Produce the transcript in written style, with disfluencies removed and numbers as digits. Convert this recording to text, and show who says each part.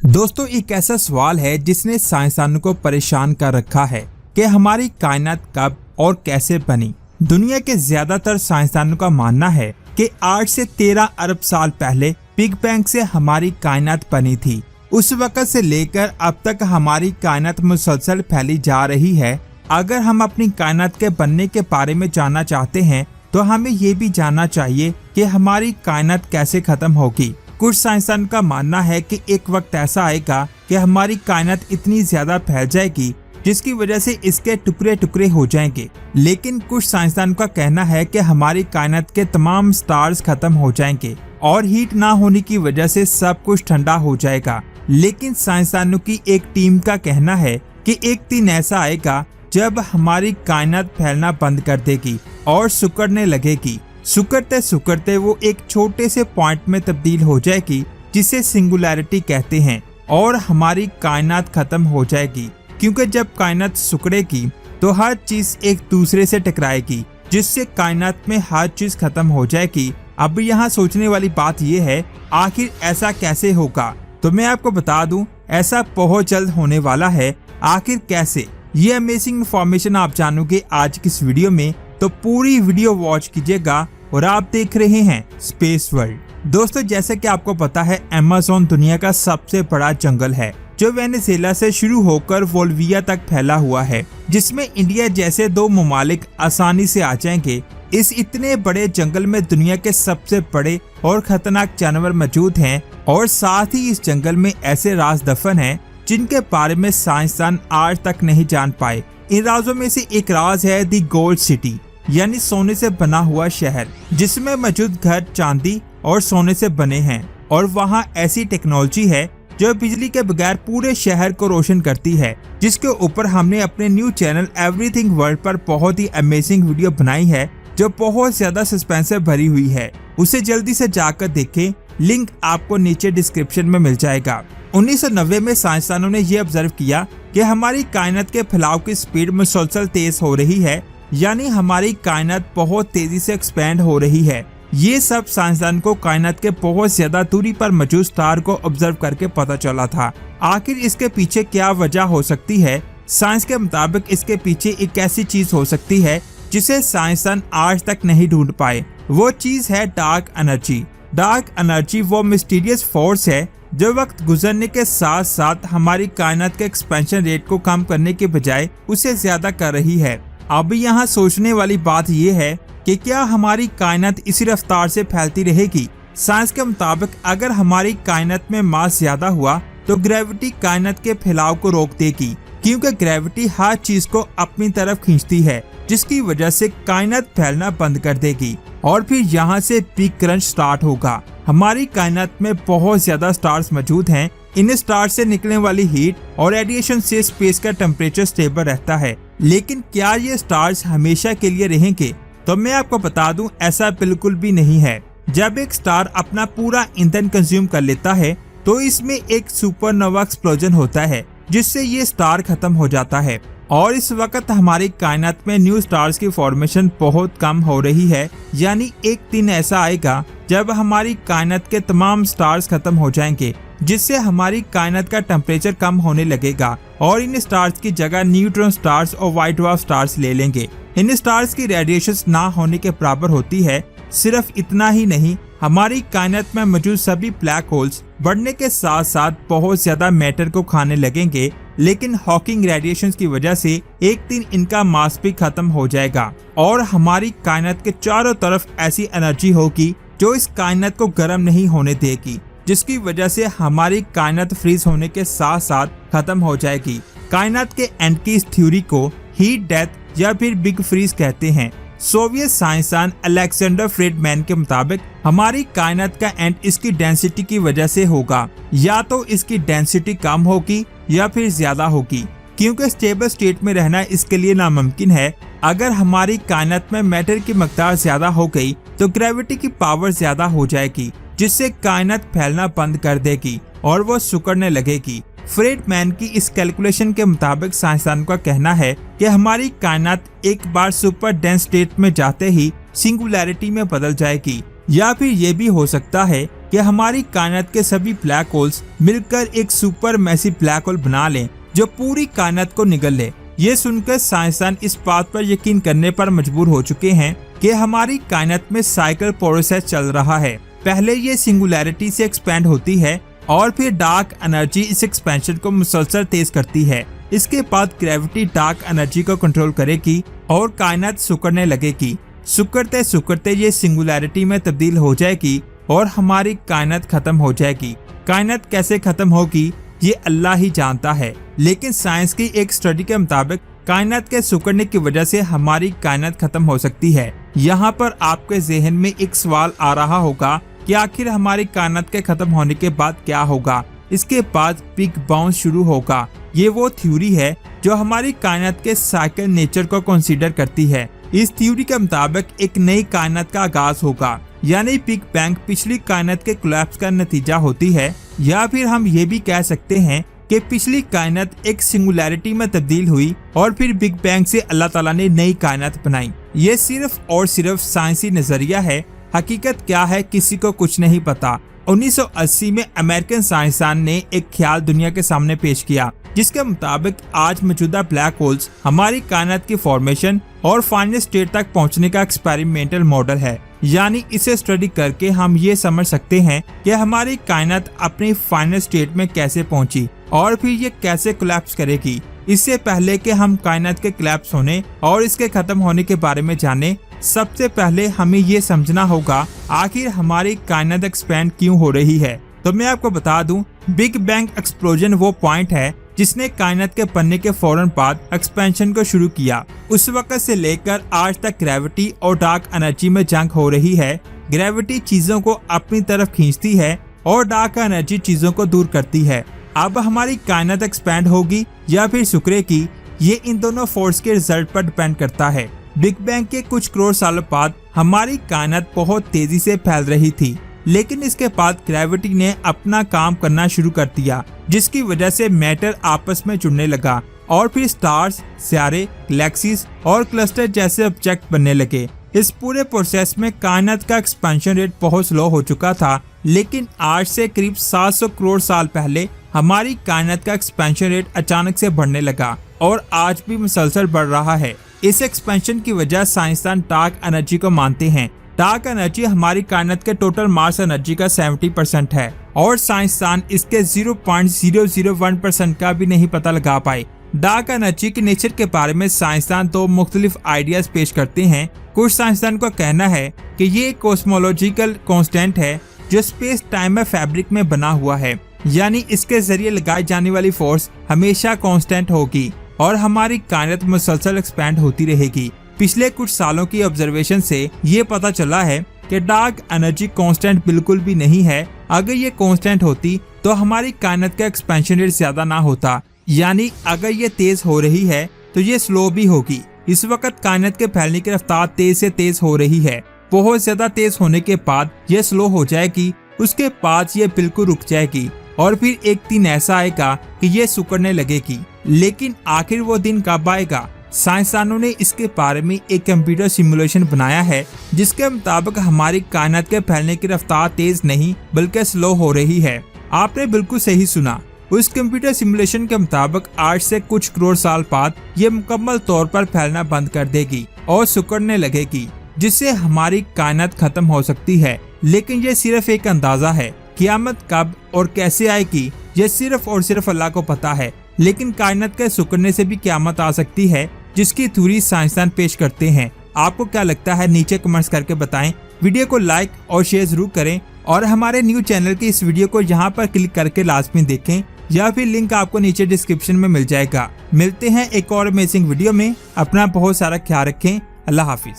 Speaker 1: दोस्तों, एक ऐसा सवाल है जिसने साइंसदानों को परेशान कर रखा है कि हमारी कायनात कब और कैसे बनी। दुनिया के ज्यादातर साइंसदानों का मानना है कि 8 से 13 अरब साल पहले बिग बैंग से हमारी कायनात बनी थी। उस वक्त से लेकर अब तक हमारी कायनात मुसलसल फैली जा रही है। अगर हम अपनी कायनात के बनने के बारे में जानना चाहते हैं तो हमें ये भी जानना चाहिए कि हमारी कायनात कैसे खत्म होगी। कुछ साइंसदान का मानना है कि एक वक्त ऐसा आएगा कि हमारी कायनात इतनी ज्यादा फैल जाएगी जिसकी वजह से इसके टुकड़े टुकड़े हो जाएंगे। लेकिन कुछ साइंसदान का कहना है कि हमारी कायनात के तमाम स्टार्स खत्म हो जाएंगे और हीट ना होने की वजह से सब कुछ ठंडा हो जाएगा। लेकिन साइंसदानों की एक टीम का कहना है कि एक दिन ऐसा आएगा जब हमारी कायनात फैलना बंद कर देगी और सिकुड़ने लगेगी। सिकुड़ते सिकुड़ते वो एक छोटे से पॉइंट में तब्दील हो जाएगी जिसे सिंगुलैरिटी कहते हैं और हमारी कायनात खत्म हो जाएगी। क्योंकि जब कायनात सिकुड़ेगी तो हर चीज एक दूसरे से टकराएगी जिससे कायनात में हर चीज खत्म हो जाएगी। अब यहाँ सोचने वाली बात यह है, आखिर ऐसा कैसे होगा? तो मैं आपको बता दूं, ऐसा बहुत जल्द होने वाला है। आखिर कैसे? ये अमेजिंग इन्फॉर्मेशन आप जानोगे आज की इस वीडियो में, तो पूरी वीडियो वॉच कीजिएगा। और आप देख रहे हैं स्पेस वर्ल्ड। दोस्तों, जैसे कि आपको पता है, अमेज़न दुनिया का सबसे बड़ा जंगल है जो वेनेजुएला से शुरू होकर बोलिविया तक फैला हुआ है, जिसमें इंडिया जैसे 2 ममालिक आसानी से आ जाएंगे। इस इतने बड़े जंगल में दुनिया के सबसे बड़े और खतरनाक जानवर मौजूद हैं और साथ ही इस जंगल में ऐसे राज दफन हैं जिनके बारे में साइंसदान आज तक नहीं जान पाए। इन राजों में से एक राज है दी गोल्ड सिटी, यानी सोने से बना हुआ शहर, जिसमें मौजूद घर चांदी और सोने से बने हैं और वहाँ ऐसी टेक्नोलॉजी है जो बिजली के बगैर पूरे शहर को रोशन करती है, जिसके ऊपर हमने अपने न्यू चैनल एवरीथिंग वर्ल्ड पर बहुत ही अमेजिंग वीडियो बनाई है जो बहुत ज्यादा सस्पेंस से भरी हुई है। उसे जल्दी से जाकर देखें, लिंक आपको नीचे डिस्क्रिप्शन में मिल जाएगा। 1990 में साइंसदानों ने यह ऑब्जर्व किया कि हमारी कायनात के फैलाव की स्पीड मुसलसल तेज हो रही है, यानी हमारी कायनात बहुत तेजी से एक्सपैंड हो रही है। ये सब साइंसदान को कायनात के बहुत ज्यादा दूरी पर मौजूद स्टार को ऑब्जर्व करके पता चला था। आखिर इसके पीछे क्या वजह हो सकती है? साइंस के मुताबिक इसके पीछे एक ऐसी चीज हो सकती है जिसे साइंसदान आज तक नहीं ढूंढ पाए। वो चीज है डार्क एनर्जी। डार्क एनर्जी वो मिस्टीरियस फोर्स है जो वक्त गुजरने के साथ साथ हमारी कायनात के एक्सपेंशन रेट को कम करने के बजाय उसे ज्यादा कर रही है। अब यहाँ सोचने वाली बात यह है कि क्या हमारी कायनात इसी रफ्तार से फैलती रहेगी? साइंस के मुताबिक अगर हमारी कायनात में मास ज्यादा हुआ तो ग्रेविटी कायनात के फैलाव को रोक देगी, क्योंकि ग्रेविटी हर चीज को अपनी तरफ खींचती है, जिसकी वजह से कायनात फैलना बंद कर देगी और फिर यहाँ से बिग क्रंच स्टार्ट होगा। हमारी कायनात में बहुत ज्यादा स्टार्स मौजूद हैं। इन स्टार्स से निकलने वाली हीट और रेडिएशन से स्पेस का टेम्परेचर स्टेबल रहता है। लेकिन क्या ये स्टार्स हमेशा के लिए रहेंगे? तो मैं आपको बता दूं, ऐसा बिल्कुल भी नहीं है। जब एक स्टार अपना पूरा ईंधन कंज्यूम कर लेता है तो इसमें एक सुपरनोवा एक्सप्लोजन होता है, जिससे ये स्टार खत्म हो जाता है और इस वक्त हमारी कायनात में न्यू स्टार्स की फॉर्मेशन बहुत कम हो रही है। यानी एक दिन ऐसा आएगा जब हमारी कायनात के तमाम स्टार्स खत्म हो जाएंगे, जिससे हमारी कायनात का टेम्परेचर कम होने लगेगा और इन स्टार्स की जगह न्यूट्रॉन स्टार्स और व्हाइट ड्वार्फ स्टार्स ले लेंगे। इन स्टार्स की रेडिएशन ना होने के बराबर होती है। सिर्फ इतना ही नहीं, हमारी कायनात में मौजूद सभी ब्लैक होल्स बढ़ने के साथ साथ बहुत ज्यादा मैटर को खाने लगेंगे। लेकिन हॉकिंग रेडिएशन की वजह से एक दिन इनका मास भी खत्म हो जाएगा और हमारी कायनात के चारों तरफ ऐसी एनर्जी होगी जो इस कायनात को गर्म नहीं होने देगी, जिसकी वजह से हमारी कायनात फ्रीज होने के साथ साथ खत्म हो जाएगी। कायनात के एंड की इस थ्योरी को हीट डेथ या फिर बिग फ्रीज कहते हैं। सोवियत साइंसदान अलेक्जेंडर फ्रेडमैन के मुताबिक हमारी कायनात का एंड इसकी डेंसिटी की वजह से होगा। या तो इसकी डेंसिटी कम होगी या फिर ज्यादा होगी, क्योंकि स्टेबल स्टेट में रहना इसके लिए नामुमकिन है। अगर हमारी कायनात में मैटर की मकदार ज्यादा हो गई तो ग्रेविटी की पावर ज्यादा हो जाएगी, जिससे कायनात फैलना बंद कर देगी और वो सिकुड़ने लगेगी। फ्रेडमैन की इस कैलकुलेशन के मुताबिक साइंसदान का कहना है कि हमारी कायनात एक बार सुपर डेंस स्टेट में जाते ही सिंगुलैरिटी में बदल जाएगी। या फिर ये भी हो सकता है कि हमारी कायनात के सभी ब्लैक होल्स मिलकर एक सुपर मैसिव ब्लैक होल बना लें जो पूरी कायनात को निगल ले। ये सुनकर साइंसदान इस बात पर यकीन करने पर मजबूर हो चुके हैं कि हमारी कायनात में साइकिल प्रोसेस चल रहा है। पहले ये सिंगुलैरिटी से एक्सपेंड होती है और फिर डार्क एनर्जी इस एक्सपेंशन को मुसलसल तेज करती है। इसके बाद ग्रेविटी डार्क एनर्जी को कंट्रोल करेगी और कायनात सिकुड़ने लगेगी। सिकुड़ते सिकुड़ते ये सिंगुलैरिटी में तब्दील हो जाएगी और हमारी कायनात खत्म हो जाएगी। कायनात कैसे खत्म होगी ये अल्लाह ही जानता है, लेकिन साइंस की एक स्टडी के मुताबिक कायनात के सिकुड़ने की वजह से हमारी कायनात खत्म हो सकती है। यहाँ पर आपके जहन में एक सवाल आ रहा होगा कि आखिर हमारी कायनात के खत्म होने के बाद क्या होगा। इसके बाद बिग बाउंस शुरू होगा। ये वो थ्योरी है जो हमारी कायनात के साइकिल नेचर को कंसीडर करती है। इस थ्योरी के मुताबिक एक नई कायनात का आगाज होगा, यानी बिग बैंग पिछली कायनात के कोलैप्स का नतीजा होती है, या फिर हम ये भी कह सकते हैं कि पिछली कायनात एक सिंगुलैरिटी में तब्दील हुई और फिर बिग बैंग से अल्लाह ताला ने नई कायनात बनाई। ये सिर्फ और सिर्फ साइंसी नजरिया है, हकीकत क्या है किसी को कुछ नहीं पता। 1980 में अमेरिकन साइंसदान ने एक ख्याल दुनिया के सामने पेश किया, जिसके मुताबिक आज मौजूदा ब्लैक होल्स हमारी कायनात की फॉर्मेशन और फाइनल स्टेट तक पहुंचने का एक्सपेरिमेंटल मॉडल है। यानी इसे स्टडी करके हम ये समझ सकते हैं कि हमारी कायनात अपनी फाइनल स्टेट में कैसे पहुंची और फिर ये कैसे कोलैप्स करेगी। इससे पहले कि हम कायनात के कोलैप्स होने और इसके खत्म होने के बारे में जाने, सबसे पहले हमें ये समझना होगा आखिर हमारी कायनात एक्सपेंड क्यों हो रही है। तो मैं आपको बता दूं, बिग बैंग एक्सप्लोजन वो पॉइंट है जिसने कायनात के बनने के फौरन बाद एक्सपेंशन को शुरू किया। उस वक्त से लेकर आज तक ग्रेविटी और डार्क एनर्जी में जंग हो रही है। ग्रेविटी चीजों को अपनी तरफ खींचती है और डार्क एनर्जी चीजों को दूर करती है। अब हमारी कायनात एक्सपेंड होगी या फिर सिकुड़ेगी, ये इन दोनों फोर्स के रिजल्ट पर डिपेंड करता है। बिग बैंग के कुछ करोड़ सालों बाद हमारी कायनात बहुत तेजी से फैल रही थी, लेकिन इसके बाद ग्रेविटी ने अपना काम करना शुरू कर दिया, जिसकी वजह से मैटर आपस में जुड़ने लगा और फिर स्टार्स, सितारे, गैलेक्सीज और क्लस्टर जैसे ऑब्जेक्ट बनने लगे। इस पूरे प्रोसेस में कायनात का एक्सपेंशन रेट बहुत स्लो हो चुका था, लेकिन आज से करीब 700 करोड़ साल पहले हमारी कायनात का एक्सपेंशन रेट अचानक से बढ़ने लगा और आज भी मुसलसल बढ़ रहा है। इस एक्सपेंशन की वजह साइंसदान डार्क एनर्जी को मानते हैं। डार्क एनर्जी हमारी कायनात के टोटल मास एनर्जी का 70% है और साइंसदान इसके 0.001% का भी नहीं पता लगा पाए। डार्क एनर्जी के नेचर के बारे में साइंसदान तो मुख्तलिफ आइडियाज पेश करते हैं। कुछ साइंसदान का कहना है कि ये कॉस्मोलॉजिकल कांस्टेंट है जो स्पेस टाइम में फैब्रिक में बना हुआ है, यानी इसके जरिए लगाई जाने वाली फोर्स हमेशा कांस्टेंट होगी और हमारी कायनात मुसलसल एक्सपेंड होती रहेगी। पिछले कुछ सालों की ऑब्जर्वेशन से ये पता चला है कि डार्क एनर्जी कांस्टेंट बिल्कुल भी नहीं है। अगर ये कांस्टेंट होती तो हमारी कायनात का एक्सपेंशन रेट ज्यादा ना होता, यानी अगर ये तेज हो रही है तो ये स्लो भी होगी। इस वक्त कायनात के फैलने की रफ्तार तेज से तेज हो रही है। बहुत ज्यादा तेज होने के बाद ये स्लो हो जाएगी, उसके बाद ये बिल्कुल रुक जाएगी और फिर एक दिन ऐसा आएगा कि ये सिकुड़ने लगेगी। लेकिन आखिर वो दिन कब आएगा? साइंसदानों ने इसके बारे में एक कंप्यूटर सिमुलेशन बनाया है, जिसके मुताबिक हमारी कायनात के फैलने की रफ्तार तेज नहीं बल्कि स्लो हो रही है। आपने बिल्कुल सही सुना। उस कंप्यूटर सिमुलेशन के मुताबिक आज से कुछ करोड़ साल बाद ये मुकम्मल तौर पर फैलना बंद कर देगी और सिकुड़ने लगेगी, जिससे हमारी कायनात खत्म हो सकती है। लेकिन ये सिर्फ एक अंदाजा है। क़यामत कब और कैसे आएगी ये सिर्फ और सिर्फ अल्लाह को पता है। लेकिन कायनात के सिकुड़ने से भी क़यामत आ सकती है, जिसकी थ्योरी साइंसदान पेश करते हैं। आपको क्या लगता है नीचे कमेंट्स करके बताएं। वीडियो को लाइक और शेयर जरूर करें और हमारे न्यू चैनल की इस वीडियो को यहाँ पर क्लिक करके लाजमी देखें, या फिर लिंक आपको नीचे डिस्क्रिप्शन में मिल जाएगा। मिलते हैं एक और अमेजिंग वीडियो में। अपना बहुत सारा ख्याल रखें। अल्लाह हाफिज।